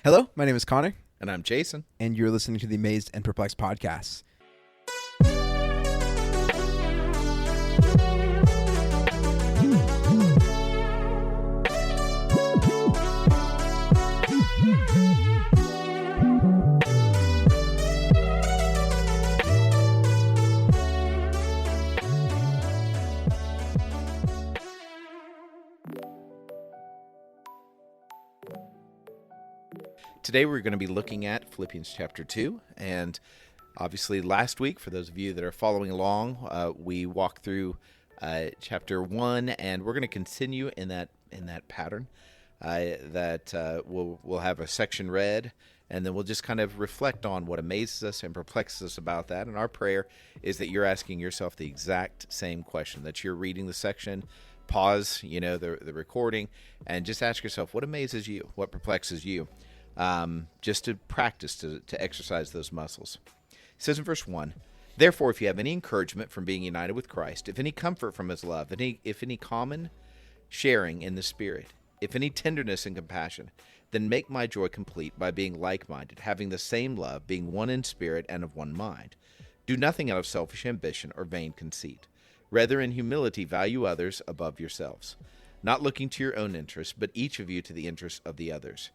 Hello, my name is Connor, And I'm Jason. and you're listening to the Amazed and Perplexed podcast. Today we're going to be looking at Philippians chapter 2. And obviously last week, for those of you that are following along, we walked through chapter 1, and we're going to continue in that pattern. We'll have a section read, and then we'll just kind of reflect on what amazes us and perplexes us about that. And our prayer is that you're asking yourself the exact same question, that you're reading the section, pause, the recording, and just ask yourself, what amazes you? What perplexes you? Just to practice, to exercise those muscles. It says in verse 1, "Therefore, if you have any encouragement from being united with Christ, if any comfort from his love, if any common sharing in the Spirit, if any tenderness and compassion, then make my joy complete by being like-minded, having the same love, being one in spirit and of one mind. Do nothing out of selfish ambition or vain conceit. Rather, in humility, value others above yourselves, not looking to your own interests, but each of you to the interests of the others.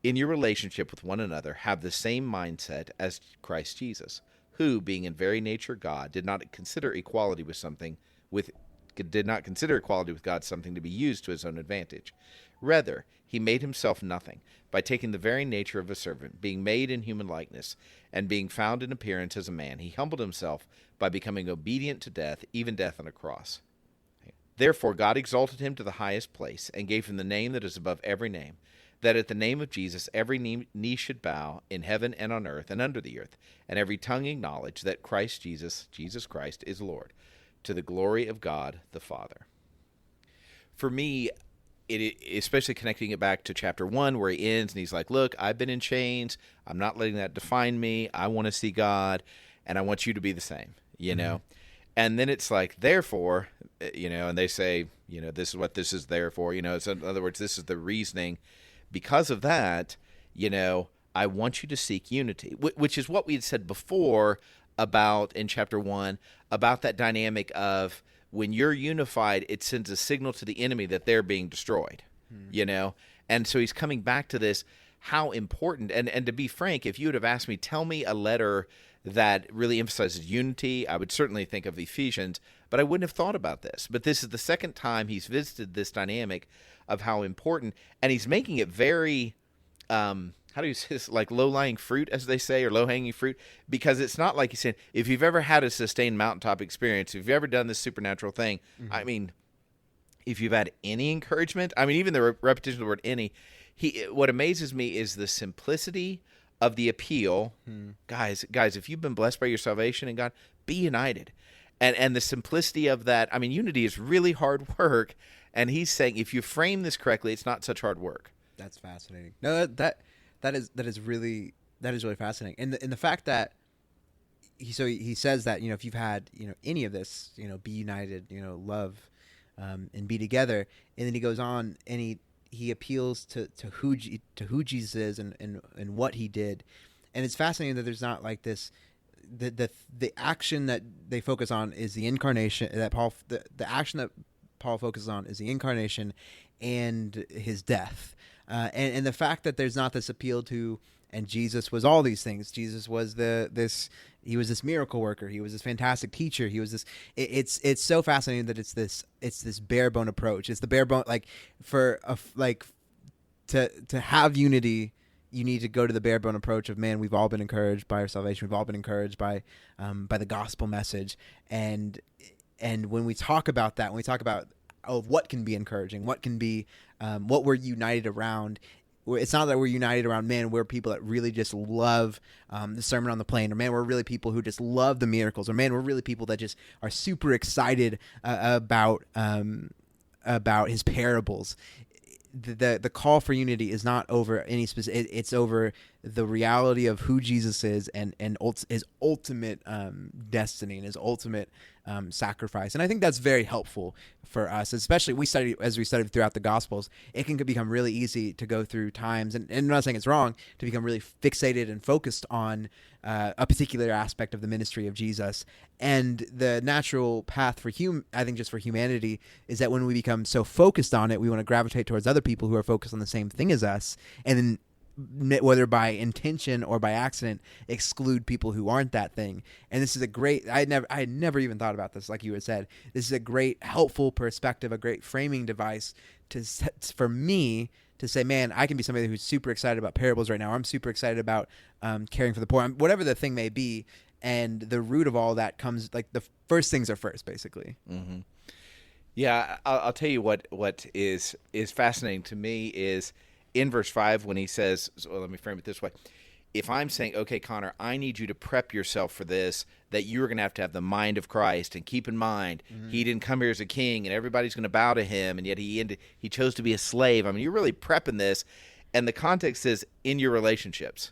In your relationship with one another, have the same mindset as Christ Jesus, who, being in very nature God, did not consider equality with God something to be used to his own advantage. Rather, he made himself nothing by taking the very nature of a servant, being made in human likeness, and being found in appearance as a man. He humbled himself by becoming obedient to death, even death on a cross. Therefore God exalted him to the highest place, and gave him the name that is above every name, that at the name of Jesus every knee should bow in heaven and on earth and under the earth, and every tongue acknowledge that Jesus Christ, is Lord, to the glory of God the Father." For me, especially connecting it back to chapter 1 where he ends and he's like, look, I've been in chains. I'm not letting that define me. I want to see God, and I want you to be the same, know? And then it's like, therefore, and they say, this is what this is there for. So in other words, this is the reasoning. Because of that, I want you to seek unity, which is what we had said before about in chapter 1 about that dynamic of when you're unified, it sends a signal to the enemy that they're being destroyed, And so he's coming back to this, how important, and to be frank, if you would have asked me, tell me a letter that really emphasizes unity, I would certainly think of Ephesians, but I wouldn't have thought about this. But this is the second time he's visited this dynamic of how important, and he's making it very, how do you say this, like low-lying fruit, as they say, or low-hanging fruit, because it's not like he's saying, if you've ever had a sustained mountaintop experience, if you've ever done this supernatural thing, I mean, if you've had any encouragement, even the repetition of the word any, what amazes me is the simplicity of the appeal. Guys, if you've been blessed by your salvation in God, be united. And the simplicity of that, unity is really hard work. And he's saying, if you frame this correctly, it's not such hard work. That's fascinating. No, that is really fascinating. And the fact that he says that, if you've had, any of this, be united, love, and be together. And then he goes on and he appeals to who Jesus is and what he did. And it's fascinating that there's not like this, the action that they focus on is the incarnation, the action that Paul focuses on is the incarnation and his death. And the fact that there's not this appeal to, and Jesus was all these things. Jesus was he was this miracle worker. He was this fantastic teacher. He was this, it's so fascinating that it's this bare bone approach. It's the bare bone, to have unity, you need to go to the bare bone approach of, man, we've all been encouraged by our salvation. We've all been encouraged by the gospel message. And when we talk about that, when we talk about what can be encouraging, what can be, what we're united around, it's not that we're united around, man, we're people that really just love the Sermon on the Plain, or man, we're really people who just love the miracles, or man, we're really people that just are super excited about his parables. The call for unity is not over any specific. It's over the reality of who Jesus is and his ultimate destiny and his ultimate sacrifice. And I think that's very helpful for us, especially as we study throughout the Gospels. It can become really easy to go through times, and I'm not saying it's wrong, to become really fixated and focused on a particular aspect of the ministry of Jesus. And the natural path for I think just for humanity is that when we become so focused on it, we want to gravitate towards other people who are focused on the same thing as us, and then whether by intention or by accident, exclude people who aren't that thing. And this is a great, I had never even thought about this, like you had said. This is a great, helpful perspective, a great framing device for me to say, man, I can be somebody who's super excited about parables right now. I'm super excited about caring for the poor, whatever the thing may be. And the root of all that comes, like, the first things are first, basically. Mm-hmm. Yeah, I'll tell you what is fascinating to me is in verse 5 when he says, so let me frame it this way. If I'm saying, okay, Connor, I need you to prep yourself for this, that you're going to have the mind of Christ, and keep in mind, he didn't come here as a king, and everybody's going to bow to him, and yet he chose to be a slave. I mean, you're really prepping this, and the context is in your relationships.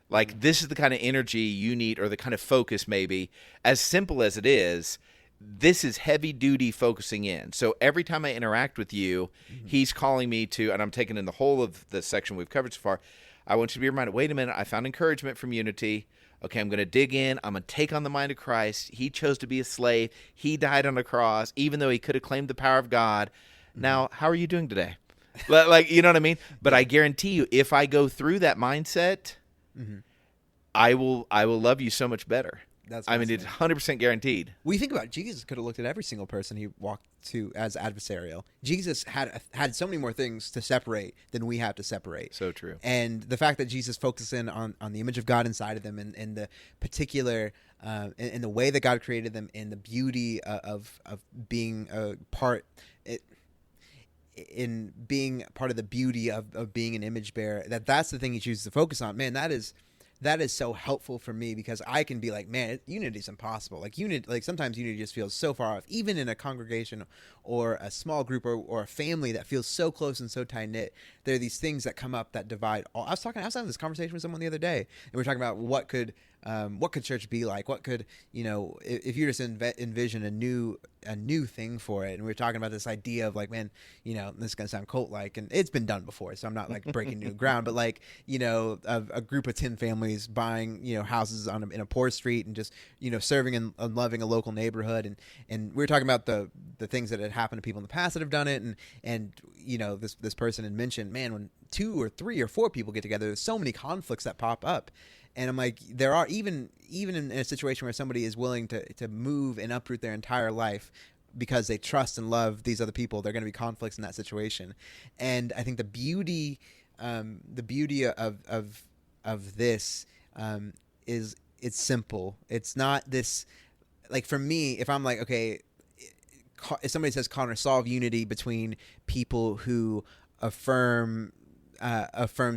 Like, this is the kind of energy you need, or the kind of focus maybe, as simple as it is. This is heavy-duty focusing in. So every time I interact with you, he's calling me to, and I'm taking in the whole of the section we've covered so far, I want you to be reminded, wait a minute, I found encouragement from unity. Okay, I'm going to dig in. I'm going to take on the mind of Christ. He chose to be a slave. He died on the cross, even though he could have claimed the power of God. Now, how are you doing today? Like, you know what I mean? But I guarantee you, if I go through that mindset, I will love you so much better. I mean, it's 100% guaranteed. Well, you think about it, Jesus could have looked at every single person he walked to as adversarial. Jesus had so many more things to separate than we have to separate. So true. And the fact that Jesus focused in on the image of God inside of them, and the particular, in the way that God created them, and the beauty of being a part, in being part of the beauty of being an image bearer, that's the thing he chooses to focus on. Man, that is so helpful for me, because I can be like, man, unity is impossible. Like sometimes unity just feels so far off, even in a congregation or a small group or a family that feels so close and so tight knit. There are these things that come up that divide all. I was having this conversation with someone the other day, and we were talking about what could church be like? What could, if you just envision a new thing for it? And we were talking about this idea of like, man, this is going to sound cult-like, and it's been done before, so I'm not like breaking new ground, but like, a group of 10 families buying, houses in a poor street, and just, serving and loving a local neighborhood. And we were talking about the things that had happened to people in the past that have done it. And this person had mentioned, man, when 2 or 3 or 4 people get together, there's so many conflicts that pop up. And I'm like, there are even in a situation where somebody is willing to move and uproot their entire life because they trust and love these other people, there are going to be conflicts in that situation. And I think the beauty of this is it's simple. It's not this, like, for me, if I'm like, okay, if somebody says, Connor, solve unity between people who affirm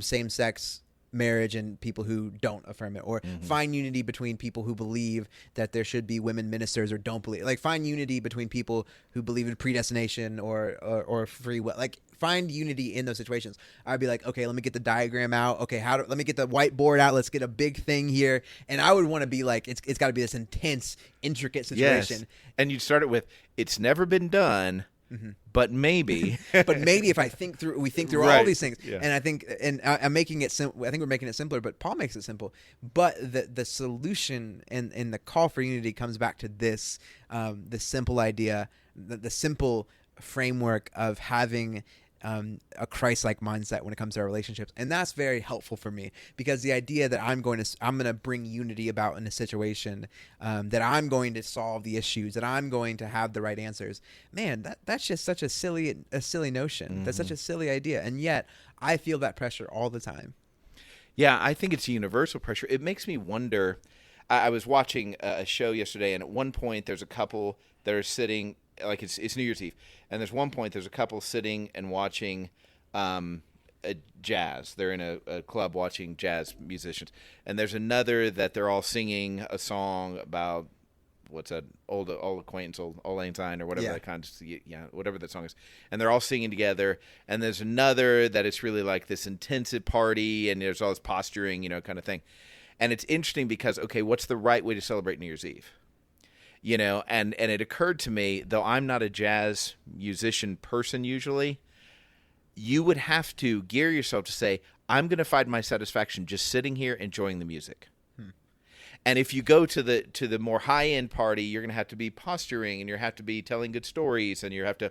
same-sex marriage and people who don't affirm it, or find unity between people who believe that there should be women ministers or don't believe, like, find unity between people who believe in predestination or free will, like, find unity in those situations. I'd be like, okay, let me get the diagram out. Okay, let me get the whiteboard out. Let's get a big thing here. And I would want to be like, it's got to be this intense, intricate situation. Yes. And you'd start it with, it's never been done. But maybe, if we think through all these things, yeah. And I think, I'm making it simple. I think we're making it simpler, but Paul makes it simple. But the solution and the call for unity comes back to this, the simple idea, the simple framework of having a Christ-like mindset when it comes to our relationships. And that's very helpful for me, because the idea that I'm going to bring unity about in a situation, that I'm going to solve the issues, that I'm going to have the right answers, man, that's just such a silly notion. That's such a silly idea. And yet I feel that pressure all the time. Yeah, I think it's a universal pressure. It makes me wonder. I was watching a show yesterday, and at one point there's a couple that are sitting, like it's New Year's Eve, and there's one point there's a couple sitting and watching jazz. They're in a club watching jazz musicians, and there's another that they're all singing a song about what's that old acquaintance, old Lang Syne, or whatever that kind of, whatever that song is, and they're all singing together. And there's another that it's really like this intensive party, and there's all this posturing, kind of thing. And it's interesting because, okay, what's the right way to celebrate New Year's Eve? and it occurred to me, though I'm not a jazz musician person usually, you would have to gear yourself to say, I'm going to find my satisfaction just sitting here enjoying the music. And if you go to the more high-end party, you're going to have to be posturing, and you have to be telling good stories, and you have to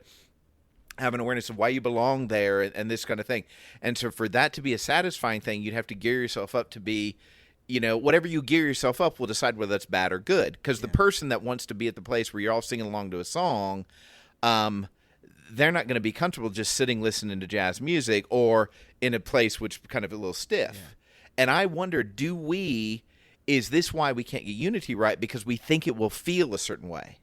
have an awareness of why you belong there and this kind of thing. And so for that to be a satisfying thing, you'd have to gear yourself up to be, whatever you gear yourself up will decide whether that's bad or good. Because the person that wants to be at the place where you're all singing along to a song, they're not going to be comfortable just sitting listening to jazz music or in a place which kind of a little stiff. Yeah. And I wonder, is this why we can't get unity right? Because we think it will feel a certain way.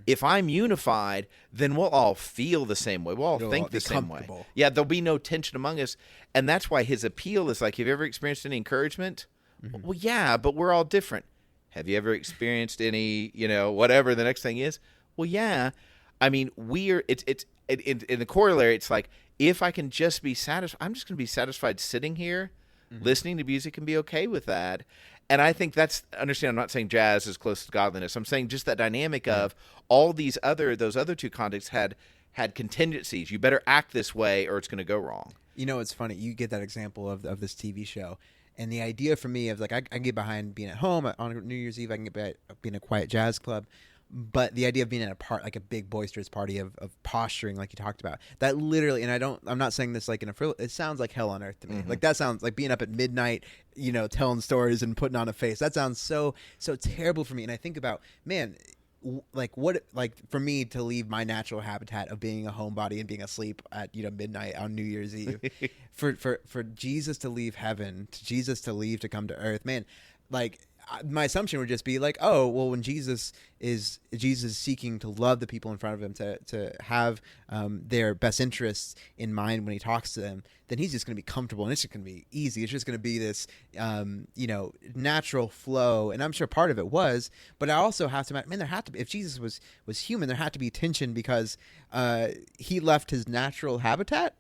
If I'm unified, then we'll all feel the same way. We'll all think the same way. Yeah, there'll be no tension among us. And that's why his appeal is like, have you ever experienced any encouragement? Well, yeah, but we're all different. Have you ever experienced any, whatever the next thing is? Well, yeah. I mean, in the corollary, it's like, if I can just be satisfied, I'm just going to be satisfied sitting here, listening to music and be okay with that. And I think I'm not saying jazz is close to godliness. I'm saying just that dynamic of all those other two contexts had contingencies. You better act this way or it's going to go wrong. It's funny. You get that example of this TV show. And the idea for me of like, I can get behind being at home on New Year's Eve. I can get behind being a quiet jazz club. But the idea of being at like a big boisterous party of posturing, like you talked about, that literally, and I'm not saying this like it sounds like hell on earth to me. Like that sounds like being up at midnight, telling stories and putting on a face. That sounds so terrible for me. And I think about, man, like for me to leave my natural habitat of being a homebody and being asleep at midnight on New Year's Eve, for Jesus to leave heaven, Jesus to leave to come to earth, man, like. My assumption would just be like, oh, well, when Jesus is seeking to love the people in front of him, to have their best interests in mind when he talks to them, then he's just going to be comfortable and it's just going to be easy. It's just going to be this, natural flow. And I'm sure part of it was, but I also have to, man, there had to be, if Jesus was human, there had to be tension because he left his natural habitat.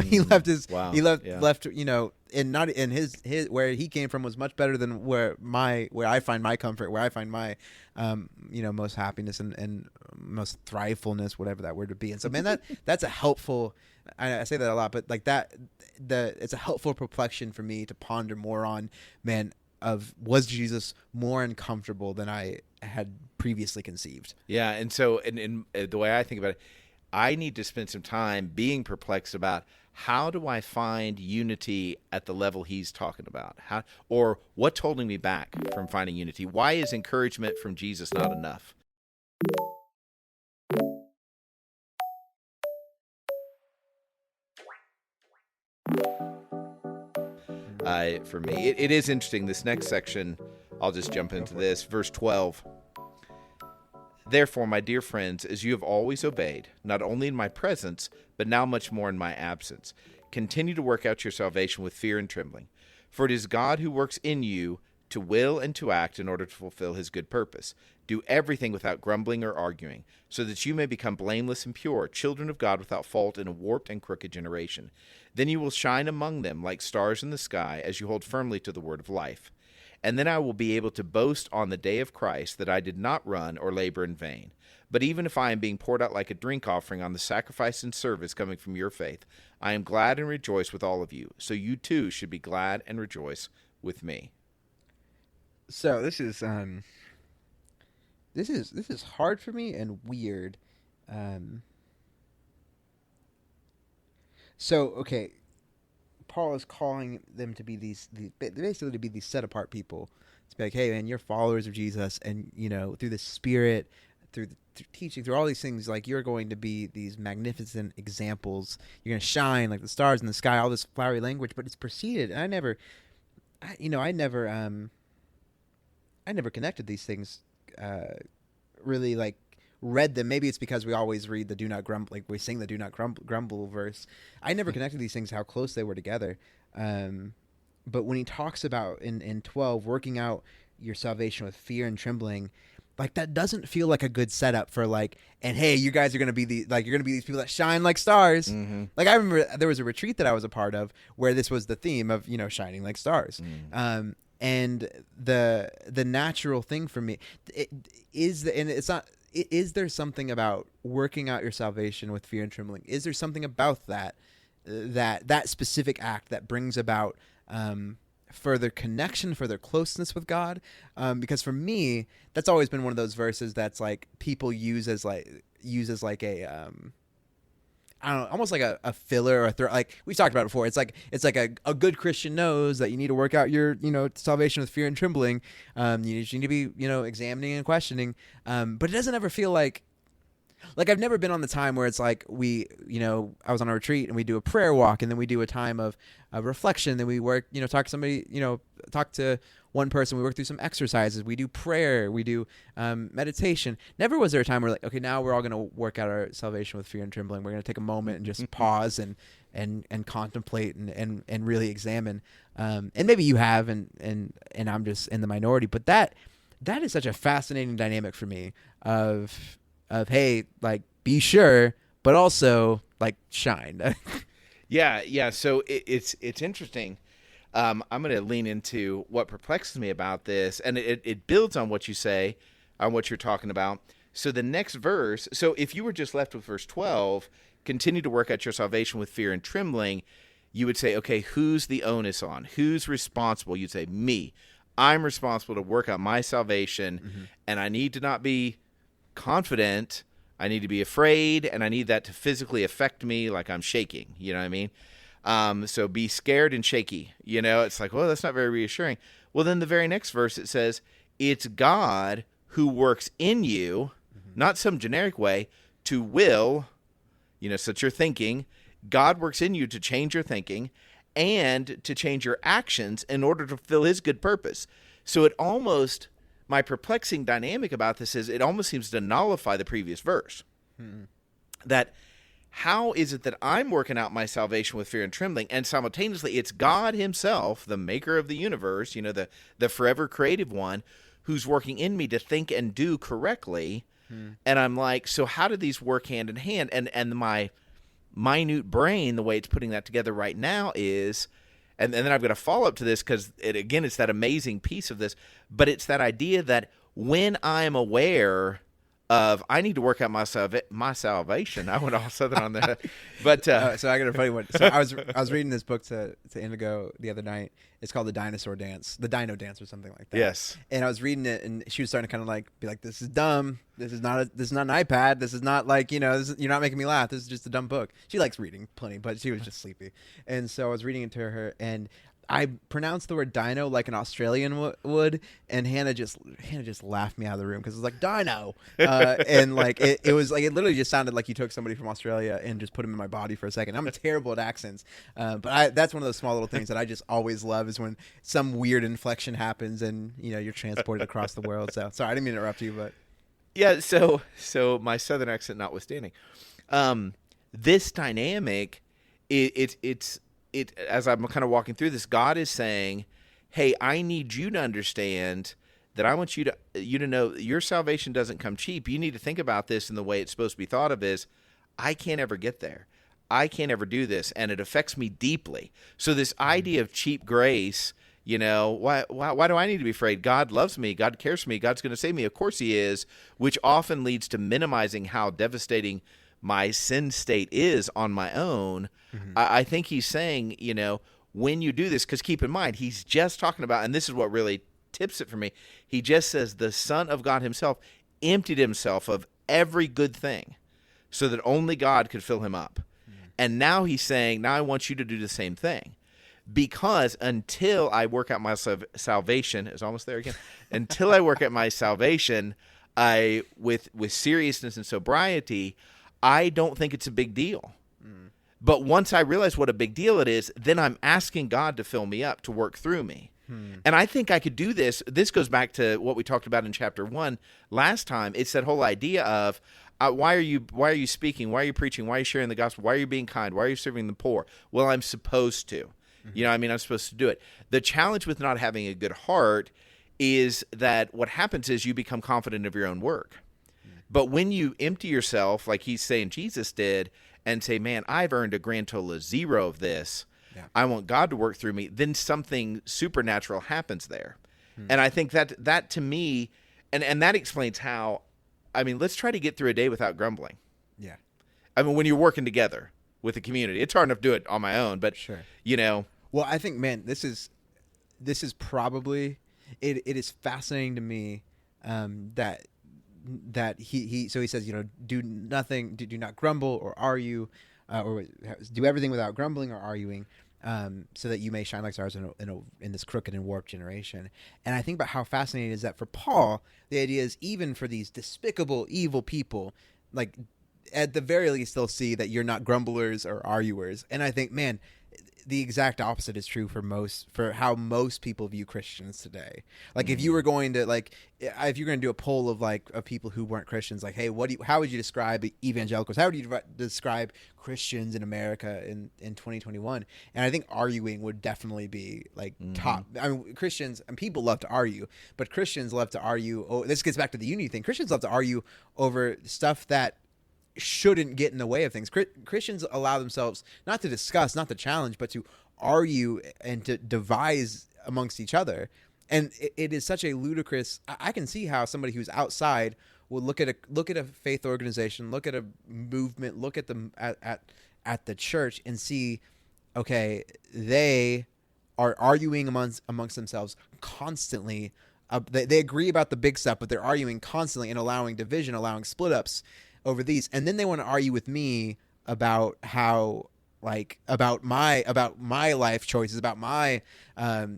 He left and not in his where he came from was much better than where I find my comfort, where I find my most happiness and most thrivefulness, whatever that word would be. And so, man, that's a helpful. I say that a lot, but like that, it's a helpful perplexion for me to ponder more on. Man, was Jesus more uncomfortable than I had previously conceived? Yeah, and so in the way I think about it, I need to spend some time being perplexed about how do I find unity at the level he's talking about? Or what's holding me back from finding unity? Why is encouragement from Jesus not enough? For me, it is interesting. This next section, I'll just jump into this. Verse 12. Therefore, my dear friends, as you have always obeyed, not only in my presence, but now much more in my absence, continue to work out your salvation with fear and trembling. For it is God who works in you to will and to act in order to fulfill his good purpose. Do everything without grumbling or arguing, so that you may become blameless and pure, children of God without fault in a warped and crooked generation. Then you will shine among them like stars in the sky as you hold firmly to the word of life. And then I will be able to boast on the day of Christ that I did not run or labor in vain. But even if I am being poured out like a drink offering on the sacrifice and service coming from your faith, I am glad and rejoice with all of you. So you too should be glad and rejoice with me. So this is hard for me and weird. Okay. Paul is calling them to be these basically to be these set apart people. To be like, hey man, you're followers of Jesus, and through the Spirit, through teaching, through all these things, like you're going to be these magnificent examples. You're going to shine like the stars in the sky. All this flowery language, but it's preceded. And I never connected these things. Really like. Read them. Maybe it's because we always read the do not grumble, like we sing the do not grumble verse. I never connected these things, how close they were together. But when he talks about in 12, working out your salvation with fear and trembling, like that doesn't feel like a good setup for like, and hey, you guys are going to be you're going to be these people that shine like stars. Mm-hmm. Like I remember there was a retreat that I was a part of where this was the theme of, shining like stars. Mm. And the natural thing for me is there something about working out your salvation with fear and trembling? Is there something about that specific act that brings about further connection, further closeness with God? Because for me, that's always been one of those verses that's like people use as like a I don't know, almost like a filler or like we've talked about it before. It's like a good Christian knows that you need to work out your salvation with fear and trembling. You need to be examining and questioning. But it doesn't ever feel like I've never been on the time where it's like I was on a retreat and we do a prayer walk and then we do a time of reflection. Then we work, talk to somebody, talk to one person. We work through some exercises. We do prayer. We do meditation. Never was there a time where like, okay, now we're all going to work out our salvation with fear and trembling. We're going to take a moment and just pause and contemplate and really examine. And maybe you have, and I'm just in the minority. But that is such a fascinating dynamic for me of hey, like be sure, but also like shine. Yeah. So it's interesting. I'm going to lean into what perplexes me about this, and it builds on what you say, on what you're talking about. So the next verse, so if you were just left with verse 12, continue to work out your salvation with fear and trembling, you would say, okay, who's the onus on? Who's responsible? You'd say, me. I'm responsible to work out my salvation, and I need to not be confident. I need to be afraid, and I need that to physically affect me like I'm shaking. You know what I mean? So be scared and shaky. It's like, well, that's not very reassuring. Well, then the very next verse, it says, it's God who works in you, not some generic way, to will, such your thinking. God works in you to change your thinking and to change your actions in order to fulfill his good purpose. So my perplexing dynamic about this is it almost seems to nullify the previous verse. That how is it that I'm working out my salvation with fear and trembling, and simultaneously it's God himself, the maker of the universe, the forever creative one, who's working in me to think and do correctly. And I'm like, so how do these work hand in hand? And my minute brain, the way it's putting that together right now is, and then I've got a follow-up to this because, it's that amazing piece of this, but it's that idea that when I'm aware of, I need to work out my salvation. I went all Southern on that. But so I got a funny one. So I was reading this book to Indigo the other night. It's called The Dino Dance or something like that. Yes. And I was reading it, and she was starting to kind of like be like, "This is dumb. This is not an iPad. This is not like you're not making me laugh. This is just a dumb book." She likes reading plenty, but she was just sleepy. And so I was reading it to her, and I pronounced the word dino like an Australian would, and Hannah just laughed me out of the room because it was like dino, and like it was like it literally just sounded like you took somebody from Australia and just put them in my body for a second. I'm terrible at accents, but that's one of those small little things that I just always love is when some weird inflection happens and you're transported across the world. So sorry, I didn't mean to interrupt you, but yeah. So my Southern accent notwithstanding, this dynamic, it's. As I'm kind of walking through this, God is saying, hey, I need you to understand that I want you to know your salvation doesn't come cheap. You need to think about this in the way it's supposed to be thought of is, I can't ever get there. I can't ever do this, and it affects me deeply. So this idea of cheap grace, why do I need to be afraid? God loves me. God cares for me. God's going to save me. Of course he is, which often leads to minimizing how devastating my sin state is on my own. I think he's saying, when you do this, because keep in mind, he's just talking about, and this is what really tips it for me, he just says the Son of God himself emptied himself of every good thing so that only God could fill him up. And now he's saying, now I want you to do the same thing. Because until I work out my salvation, is almost there again, until I work out my salvation, with seriousness and sobriety, I don't think it's a big deal. But once I realize what a big deal it is, then I'm asking God to fill me up, to work through me. And I think I could do this. This goes back to what we talked about in chapter 1 last time. It's that whole idea of why are you speaking? Why are you preaching? Why are you sharing the gospel? Why are you being kind? Why are you serving the poor? Well, I'm supposed to. I'm supposed to do it. The challenge with not having a good heart is that what happens is you become confident of your own work. But when you empty yourself, like he's saying Jesus did, and say, man, I've earned a grand total of 0 of this, Yeah. I want God to work through me, then something supernatural happens there. And I think that to me, and that explains how, I mean, let's try to get through a day without grumbling. Yeah. I mean, when you're working together with a community, it's hard enough to do it on my own, but Sure. you know. Well, I think, man, this is probably it is fascinating to me that he says, do nothing, do not grumble or argue, or do everything without grumbling or arguing, so that you may shine like stars in this crooked and warped generation. And I think about how fascinating it is that for Paul, the idea is even for these despicable, evil people, like at the very least, they'll see that you're not grumblers or arguers. And I think, man, the exact opposite is true for how most people view Christians today. Like if you were going to if you're going to do a poll of people who weren't Christians, like, hey, how would you describe evangelicals? How would you describe Christians in America in 2021? And I think arguing would definitely be top. I mean, Christians and people love to argue, but Christians love to argue. Oh, this gets back to the unity thing. Christians love to argue over stuff that shouldn't get in the way of things. Christians allow themselves not to discuss, not to challenge, but to argue and to devise amongst each other. And it is such a ludicrous. I can see how somebody who's outside will look at a faith organization, look at a movement, look at them at the church, and see, okay, they are arguing amongst themselves constantly. They agree about the big stuff, but they're arguing constantly and allowing division, allowing split ups over these, and then they want to argue with me about how about my life choices, about my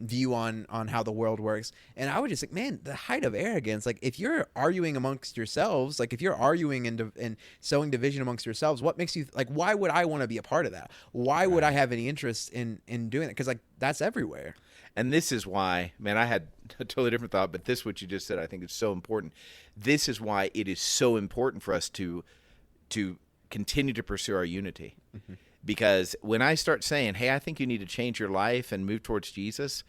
view on how the world works. And I would just think, man, the height of arrogance. Like if you're arguing amongst yourselves, like if you're arguing and sowing division amongst yourselves, what makes you why would I want to be a part of that? Why would I have any interest in doing that? Because that's everywhere. And this is why, man, I had a totally different thought, but what you just said, I think is so important. This is why it is so important for us to continue to pursue our unity. Mm-hmm. Because when I start saying, hey, I think you need to change your life and move towards Jesus,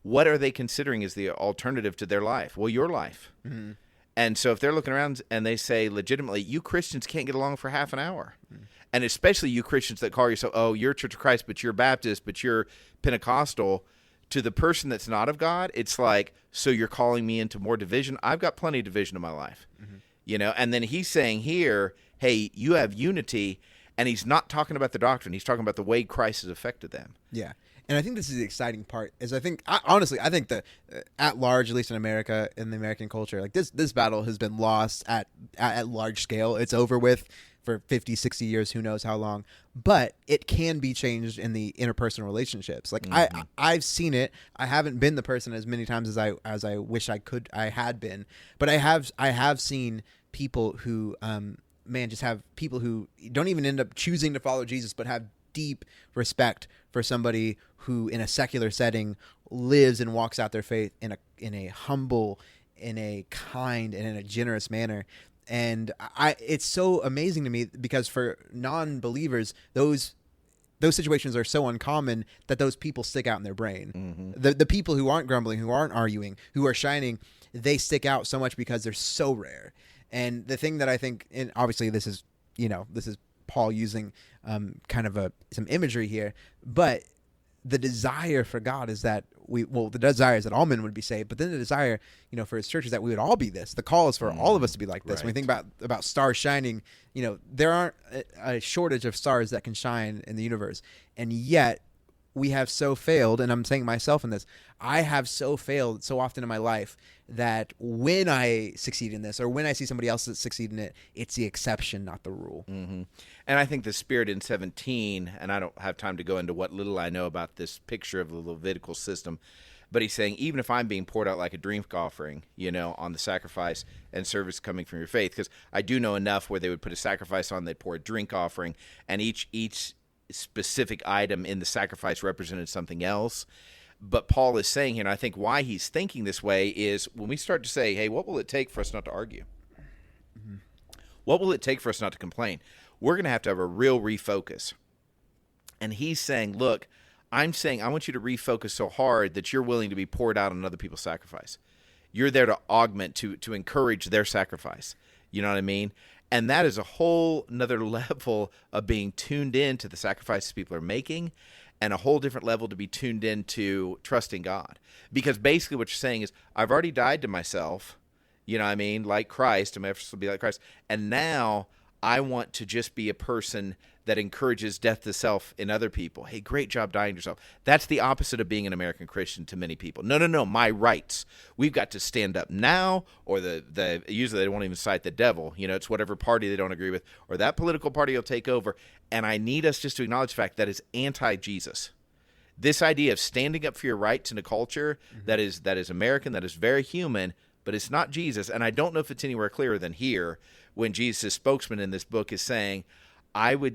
what are they considering as the alternative to their life? Well, your life. Mm-hmm. And so if they're looking around and they say legitimately, you Christians can't get along for half an hour. Mm-hmm. And especially you Christians that call yourself, oh, you're Church of Christ, but you're Baptist, but you're Pentecostal. To the person that's not of God, it's like, so you're calling me into more division? I've got plenty of division in my life. Mm-hmm. And then he's saying here, hey, you have unity, and he's not talking about the doctrine. He's talking about the way Christ has affected them. Yeah. And I think this is the exciting part, is I think that at large, at least in America, in the American culture, like this battle has been lost at large scale. It's over with for 50, 60 years, who knows how long, but it can be changed in the interpersonal relationships. Like mm-hmm. I've seen it. I haven't been the person as many times as I wish I had been, but I have seen people who, just have people who don't even end up choosing to follow Jesus, but have deep respect for somebody who in a secular setting lives and walks out their faith in a humble, in a kind, and in a generous manner. And it's so amazing to me because for non-believers, those situations are so uncommon that those people stick out in their brain. Mm-hmm. The people who aren't grumbling, who aren't arguing, who are shining, they stick out so much because they're so rare. And the thing that I think, and obviously this is Paul using kind of some imagery here, but the desire for God is that the desire is that all men would be saved, but then the desire, for his church is that we would all be this. The call is for all of us to be like this. Right. When we think about stars shining, there aren't a shortage of stars that can shine in the universe. And yet we have so failed, and I'm saying myself in this, I have so failed so often in my life that when I succeed in this, or when I see somebody else that succeed in it, it's the exception, not the rule. Mm-hmm. And I think the spirit in 17, and I don't have time to go into what little I know about this picture of the Levitical system, but he's saying, even if I'm being poured out like a drink offering, on the sacrifice and service coming from your faith, because I do know enough where they would put a sacrifice on, they'd pour a drink offering, and each specific item in the sacrifice represented something else. But Paul is saying here, and I think why he's thinking this way is when we start to say, hey, what will it take for us not to argue? Mm-hmm. What will it take for us not to complain? We're going to have a real refocus. And he's saying, look, I'm saying I want you to refocus so hard that you're willing to be poured out on other people's sacrifice. You're there to augment, to encourage their sacrifice. You know what I mean? And that is a whole nother level of being tuned in to the sacrifices people are making and a whole different level to be tuned into trusting God. Because basically what you're saying is, I've already died to myself, you know what I mean, like Christ, I'm supposed to be like Christ, and now I want to just be a person that encourages death to self in other people. Hey, great job dying to yourself. That's the opposite of being an American Christian to many people. No, my rights. We've got to stand up now, or usually they won't even cite the devil. You know, it's whatever party they don't agree with, or that political party will take over. And I need us just to acknowledge the fact that is anti-Jesus. This idea of standing up for your rights in a culture that is American, that is very human, but it's not Jesus. And I don't know if it's anywhere clearer than here when Jesus' spokesman in this book is saying,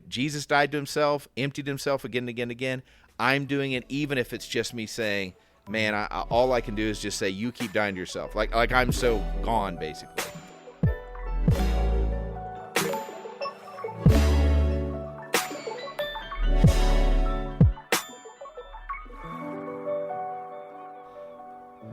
Jesus died to himself, emptied himself again and again and again. I'm doing it even if it's just me saying, man, all I can do is just say, you keep dying to yourself. Like I'm so gone, basically.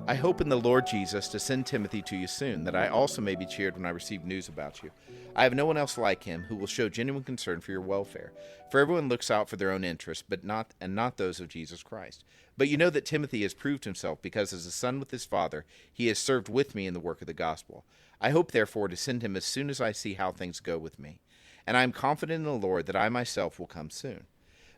I hope in the Lord Jesus to send Timothy to you soon, that I also may be cheered when I receive news about you. I have no one else like him who will show genuine concern for your welfare. For everyone looks out for their own interests, but not those of Jesus Christ. But you know that Timothy has proved himself, because as a son with his father, he has served with me in the work of the gospel. I hope, therefore, to send him as soon as I see how things go with me. And I am confident in the Lord that I myself will come soon.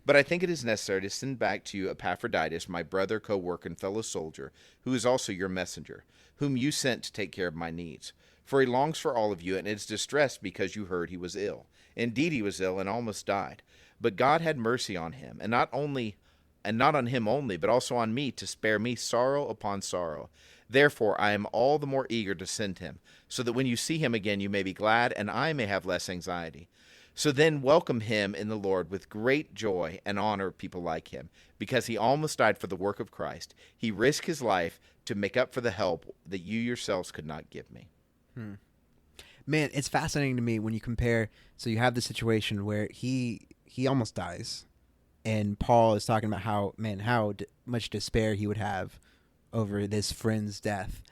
But I think it is necessary to send back to you Epaphroditus, my brother, co-worker, and fellow soldier, who is also your messenger, whom you sent to take care of my needs. For he longs for all of you, and is distressed because you heard he was ill. Indeed, he was ill and almost died. But God had mercy on him, and not on him only, but also on me, to spare me sorrow upon sorrow. Therefore, I am all the more eager to send him, so that when you see him again, you may be glad, and I may have less anxiety. So then welcome him in the Lord with great joy and honor people like him, because he almost died for the work of Christ. He risked his life to make up for the help that you yourselves could not give me. Man, it's fascinating to me when you compare. So you have the situation where he almost dies, and Paul is talking about how much despair he would have over this friend's death.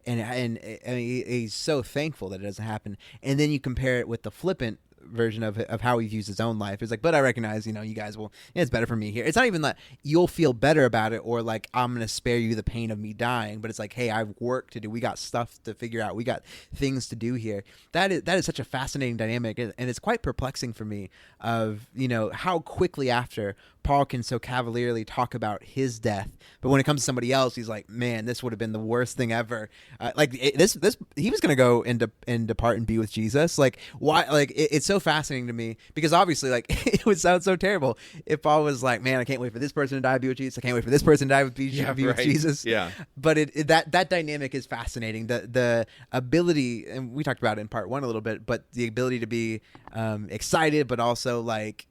And I mean, he's so thankful that it doesn't happen. And then you compare it with the flippant version of how he views his own life. It's like, but I recognize, you guys will, it's better for me here. It's not even that you'll feel better about it, or like, I'm going to spare you the pain of me dying, but it's like, hey, I've work to do. We got stuff to figure out. We got things to do here. That is such a fascinating dynamic. And it's quite perplexing for me of, how quickly after Paul can so cavalierly talk about his death, but when it comes to somebody else, he's like, man, this would have been the worst thing ever. He was going to go and depart and be with Jesus. Like, why? Like, it's so fascinating to me, because obviously, like, it would sound so terrible if Paul was like, man, I can't wait for this person to die, be with Jesus. I can't wait for this person to die, be with Jesus. Yeah. But that dynamic is fascinating. The ability, and we talked about it in part one a little bit, but the ability to be excited, but also like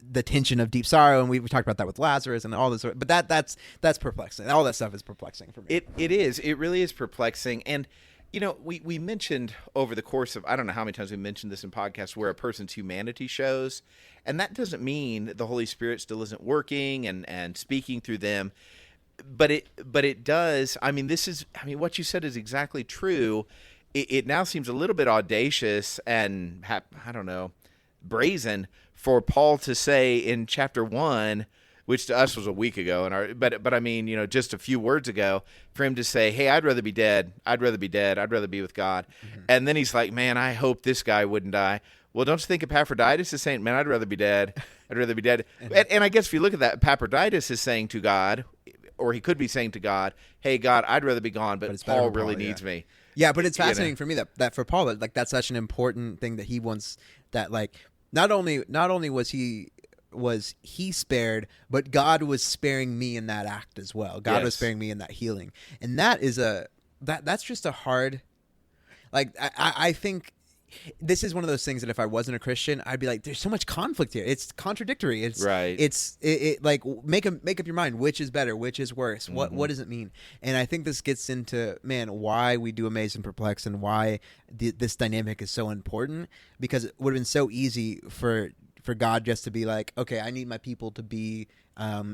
the tension of deep sorrow, and we talked about that with Lazarus and all this. But that's perplexing. All that stuff is perplexing for me. It is. It really is perplexing. And we mentioned over the course of, I don't know how many times we mentioned this in podcasts, where a person's humanity shows, and that doesn't mean the Holy Spirit still isn't working and speaking through them, but it does. I mean, what you said is exactly true. It now seems a little bit audacious and brazen for Paul to say in chapter 1, which to us was a week ago, but I mean, just a few words ago, for him to say, hey, I'd rather be dead. I'd rather be dead. I'd rather be with God. Mm-hmm. And then he's like, man, I hope this guy wouldn't die. Well, don't you think Epaphroditus is saying, man, I'd rather be dead. I'd rather be dead. And I guess if you look at that, Epaphroditus is saying to God, or he could be saying to God, hey, God, I'd rather be gone, but Paul really needs me. Yeah, but it's fascinating for me that for Paul, like, that's such an important thing that he wants, that like, not only was he spared, but God was sparing me in that act as well. God was sparing me in that healing. And that is that's just a hard, like, I think this is one of those things that if I wasn't a Christian, I'd be like, there's so much conflict here. It's contradictory. It's right. It like, make up your mind. Which is better? Which is worse? Mm-hmm. What does it mean? And I think this gets into, man, why we do Amazed and Perplexed, and why this dynamic is so important, because it would have been so easy for God just to be like, okay, I need my people to be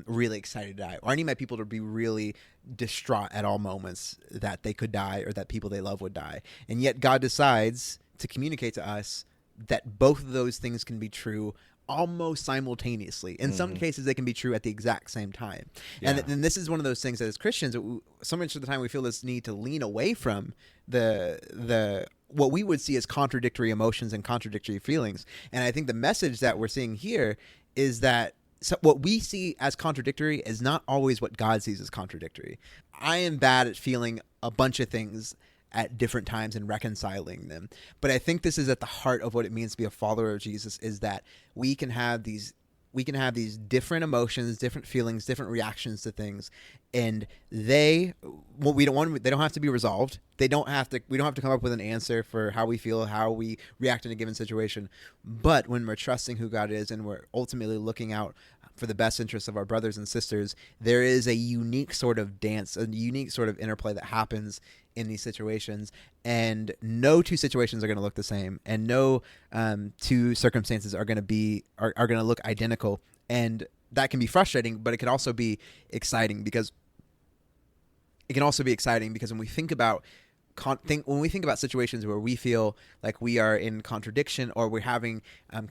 really excited to die, or I need my people to be really distraught at all moments that they could die, or that people they love would die. And yet God decides to communicate to us that both of those things can be true almost simultaneously. In some cases, they can be true at the exact same time. Yeah. And this is one of those things that as Christians, so much of the time we feel this need to lean away from the what we would see as contradictory emotions and contradictory feelings. And I think the message that we're seeing here is that what we see as contradictory is not always what God sees as contradictory. I am bad at feeling a bunch of things at different times and reconciling them. But I think this is at the heart of what it means to be a follower of Jesus, is that we can have these different emotions, different feelings, different reactions to things, and they don't have to be resolved. We don't have to come up with an answer for how we feel, how we react in a given situation. But when we're trusting who God is and we're ultimately looking out for the best interests of our brothers and sisters, there is a unique sort of dance, a unique sort of interplay that happens in these situations, and no two situations are going to look the same, and no two circumstances are going to look identical, and that can be frustrating, but it can also be exciting because when we think about situations where we feel like we are in contradiction, or we're having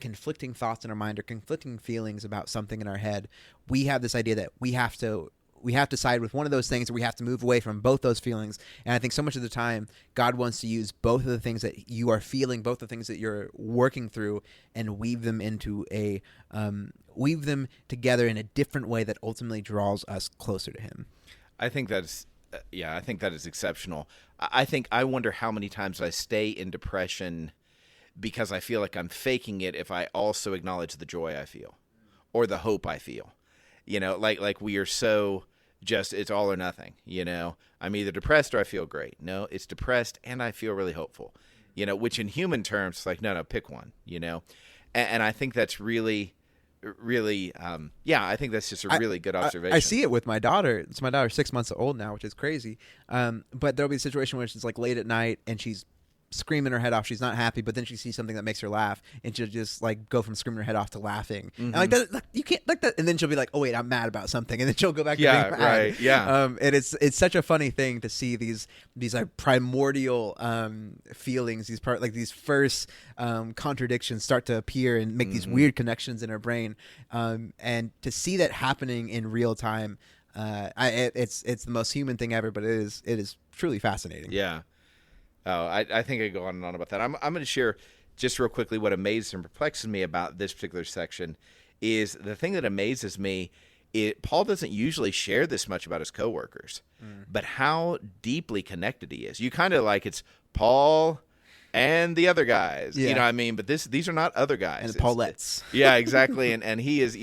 conflicting thoughts in our mind or conflicting feelings about something in our head, we have this idea that we have to side with one of those things, or we have to move away from both those feelings. And I think so much of the time, God wants to use both of the things that you are feeling, both the things that you're working through, and weave them together in a different way that ultimately draws us closer to Him. I think that is exceptional. I wonder how many times I stay in depression because I feel like I'm faking it if I also acknowledge the joy I feel or the hope I feel. Like we are so just, it's all or nothing, I'm either depressed or I feel great. No, it's depressed and I feel really hopeful, which in human terms, it's like, no, pick one, and I think that's really, really, I think that's just a really good observation. I see it with my daughter. So my daughter's 6 months old now, which is crazy. But there'll be a situation where she's like late at night and she's screaming her head off. She's not happy, but then she sees something that makes her laugh, and she'll just like go from screaming her head off to laughing. And like that, like, you can't like that. And then she'll be like, "Oh wait, I'm mad about something," and then she'll go back to being mad. Right, yeah. And it's such a funny thing to see these like primordial feelings, these first contradictions start to appear and make these weird connections in her brain, and to see that happening in real time. It's the most human thing ever, but it is truly fascinating. Yeah. Oh, I think I go on and on about that. I'm going to share just real quickly what amazes and perplexes me about this particular section is the thing that amazes me. Paul doesn't usually share this much about his coworkers, but how deeply connected he is. You kind of like it's Paul and the other guys, you know what I mean? But these are not other guys. And Paulettes. Yeah, exactly. And he is,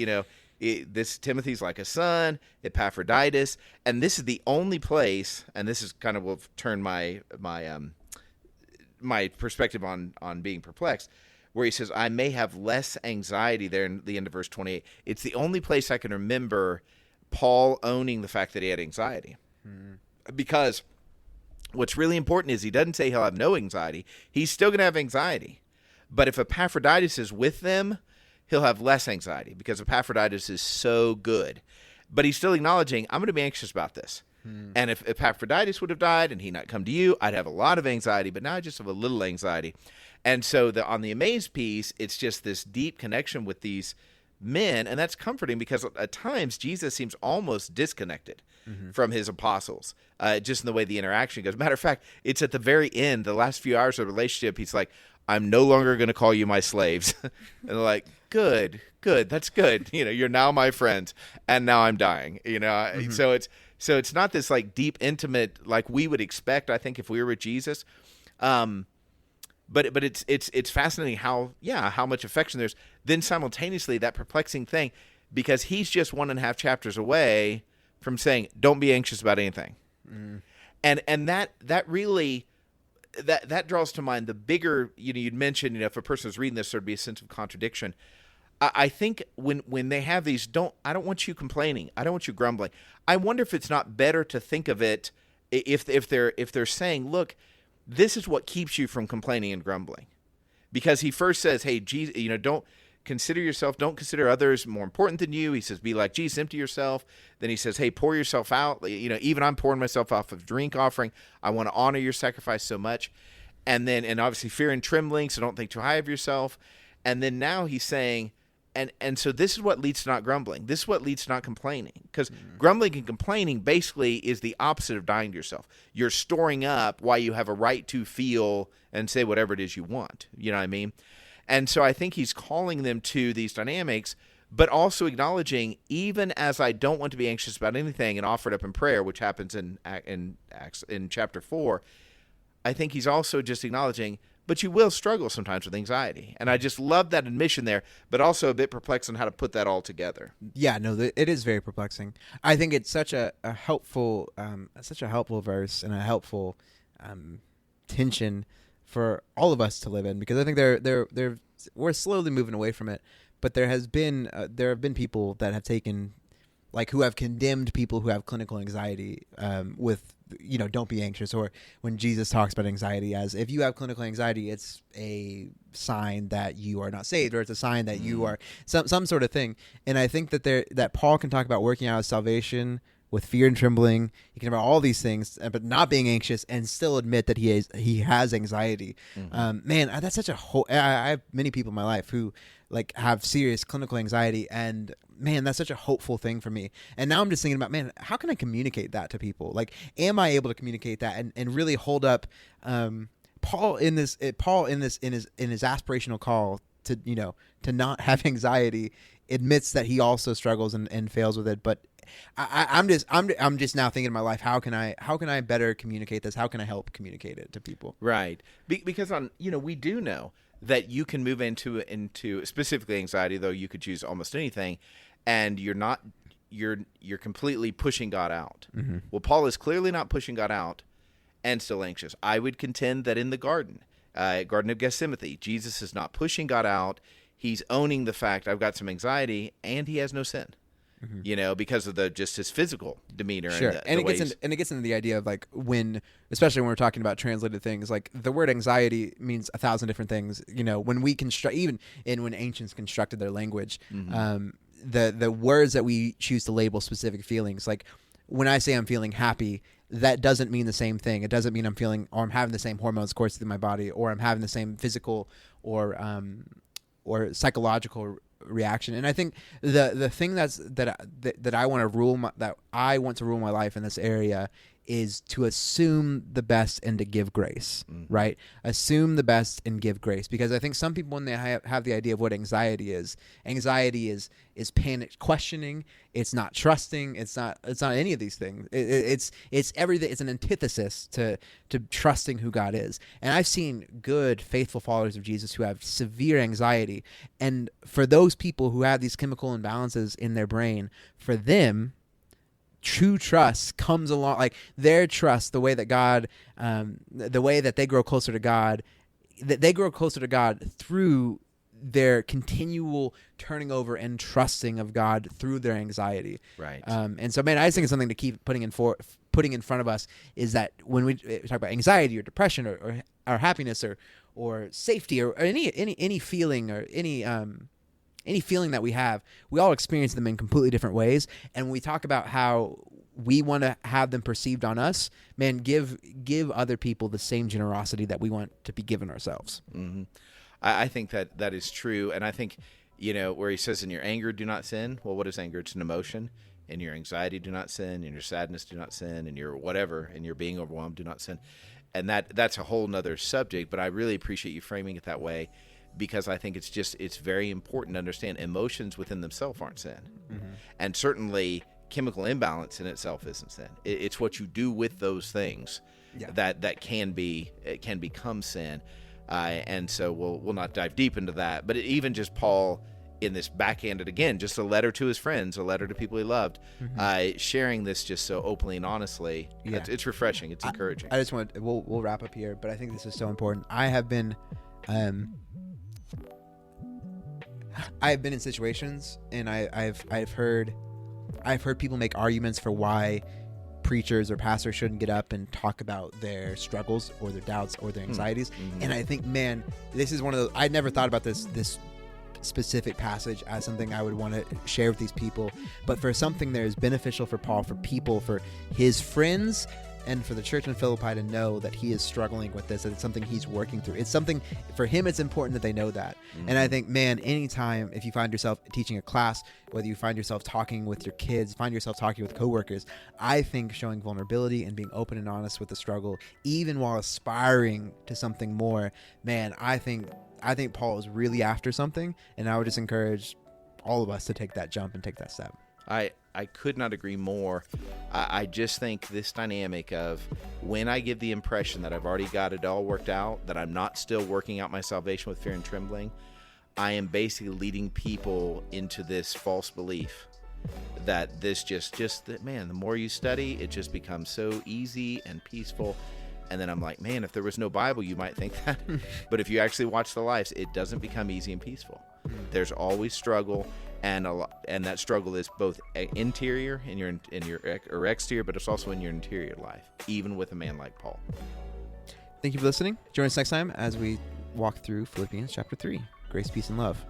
this Timothy's like a son, Epaphroditus, and this is the only place, and this is kind of will turn my perspective on being perplexed, where he says, I may have less anxiety there in the end of verse 28. It's the only place I can remember Paul owning the fact that he had anxiety. Because what's really important is he doesn't say he'll have no anxiety. He's still going to have anxiety. But if Epaphroditus is with them, he'll have less anxiety because Epaphroditus is so good. But he's still acknowledging, I'm going to be anxious about this. And if Epaphroditus would have died and he not come to you, I'd have a lot of anxiety, but now I just have a little anxiety. And so on the Amazed piece, it's just this deep connection with these men, and that's comforting because at times Jesus seems almost disconnected from his apostles, just in the way the interaction goes. Matter of fact, it's at the very end, the last few hours of the relationship, he's like, I'm no longer going to call you my slaves. And they're like, good, that's good. You're now my friends, and now I'm dying. So it's not this like deep, intimate, like we would expect, I think, if we were with Jesus. But it's fascinating how much affection there's. Then simultaneously that perplexing thing, because he's just 1.5 chapters away from saying, don't be anxious about anything. And that really, that draws to mind the bigger, you'd mentioned, if a person was reading this, there'd be a sense of contradiction. I think when they have these, I don't want you complaining. I don't want you grumbling. I wonder if it's not better to think of it if they're saying, look, this is what keeps you from complaining and grumbling. Because he first says, hey, Jesus, don't consider yourself, don't consider others more important than you. He says, be like Jesus, empty yourself. Then he says, hey, pour yourself out. Even I'm pouring myself off of drink offering. I want to honor your sacrifice so much. And obviously fear and trembling, so don't think too high of yourself. And then now he's saying, And so this is what leads to not grumbling. This is what leads to not complaining. Because grumbling and complaining basically is the opposite of dying to yourself. You're storing up why you have a right to feel and say whatever it is you want. You know what I mean? And so I think he's calling them to these dynamics, but also acknowledging, even as I don't want to be anxious about anything and offer it up in prayer, which happens in chapter 4, I think he's also just acknowledging, but you will struggle sometimes with anxiety. And I just love that admission there, but also a bit perplexed on how to put that all together. Yeah, no, it is very perplexing. I think it's such a helpful verse and a helpful tension for all of us to live in, because I think we're slowly moving away from it. But there have been people that have taken, like, who have condemned people who have clinical anxiety with, don't be anxious, or when Jesus talks about anxiety as, if you have clinical anxiety, it's a sign that you are not saved, or it's a sign that you are some sort of thing. And I think that Paul can talk about working out his salvation with fear and trembling. He can about all these things, but not being anxious, and still admit that he has anxiety. Man, that's such a whole. I have many people in my life who have serious clinical anxiety, and man, that's such a hopeful thing for me. And now I'm just thinking about, man, how can I communicate that to people? Like, am I able to communicate that and really hold up Paul in his aspirational call to not have anxiety, admits that he also struggles and fails with it. But I'm just now thinking in my life, how can I better communicate this? How can I help communicate it to people? Right. Because we do know that you can move into specifically anxiety, though you could choose almost anything, and you're completely pushing God out. Mm-hmm. Well, Paul is clearly not pushing God out and still anxious. I would contend that in the Garden of Gethsemane, Jesus is not pushing God out. He's owning the fact, I've got some anxiety, and he has no sin. Mm-hmm. Because of just his physical demeanor. Sure. And it gets into the idea of, especially when we're talking about translated things, like the word anxiety means 1,000 different things. When we construct, even when ancients constructed their language, mm-hmm. The words that we choose to label specific feelings, like when I say I'm feeling happy, that doesn't mean the same thing. It doesn't mean I'm having the same hormones course through my body, or I'm having the same physical or psychological reaction. And I think the thing that I want to rule my life in this area is to assume the best and to give grace. Mm-hmm. Right? Assume the best and give grace, because I think some people, when they have the idea of what anxiety is panic, questioning. It's not trusting. It's not any of these things. It's everything. It's an antithesis to trusting who God is. And I've seen good, faithful followers of Jesus who have severe anxiety. And for those people who have these chemical imbalances in their brain, for them, true trust comes along, like their trust, the way that God, the way that they grow closer to God, that they grow closer to God through their continual turning over and trusting of God through their anxiety. Right. And so, man, I just think it's something to keep putting in front of us, is that when we talk about anxiety or depression or happiness or safety or any feeling or any feeling that we have, we all experience them in completely different ways. And when we talk about how we want to have them perceived on us, man, give other people the same generosity that we want to be given ourselves. Mm-hmm. I think that is true. And I think, where he says, in your anger, do not sin. Well, what is anger? It's an emotion. In your anxiety, do not sin. In your sadness, do not sin. In your whatever, in your being overwhelmed, do not sin. And that's a whole nother subject, but I really appreciate you framing it that way, because I think it's very important to understand emotions within themselves aren't sin. Mm-hmm. And certainly chemical imbalance in itself isn't sin. It's what you do with those things that can become sin. And so we'll not dive deep into that. But even just Paul, in this backhanded, again, just a letter to his friends, a letter to people he loved, mm-hmm. Sharing this just so openly and honestly, it's refreshing. It's encouraging. I just want we'll wrap up here, but I think this is so important. I have been in situations, and I've heard people make arguments for why preachers or pastors shouldn't get up and talk about their struggles or their doubts or their anxieties. Mm-hmm. And I think, man, this is one of those. I never thought about this specific passage as something I would want to share with these people, but for something that is beneficial for Paul, for people, for his friends, and for the church in Philippi to know that he is struggling with this, and it's something he's working through. It's something for him. It's important that they know that. And I think, man, anytime if you find yourself teaching a class, whether you find yourself talking with your kids, find yourself talking with coworkers, I think showing vulnerability and being open and honest with the struggle, even while aspiring to something more, man, I think Paul is really after something, and I would just encourage all of us to take that jump and take that step. I could not agree more. I just think this dynamic of when I give the impression that I've already got it all worked out, that I'm not still working out my salvation with fear and trembling, I am basically leading people into this false belief that this that, man, the more you study, it just becomes so easy and peaceful. And then I'm like, man, if there was no Bible, you might think that. But if you actually watch the lives, it doesn't become easy and peaceful. There's always struggle, and that struggle is both interior in your or exterior, but it's also in your interior life, even with a man like Paul. Thank you for listening. Join us next time as we walk through Philippians chapter 3. Grace, peace, and love.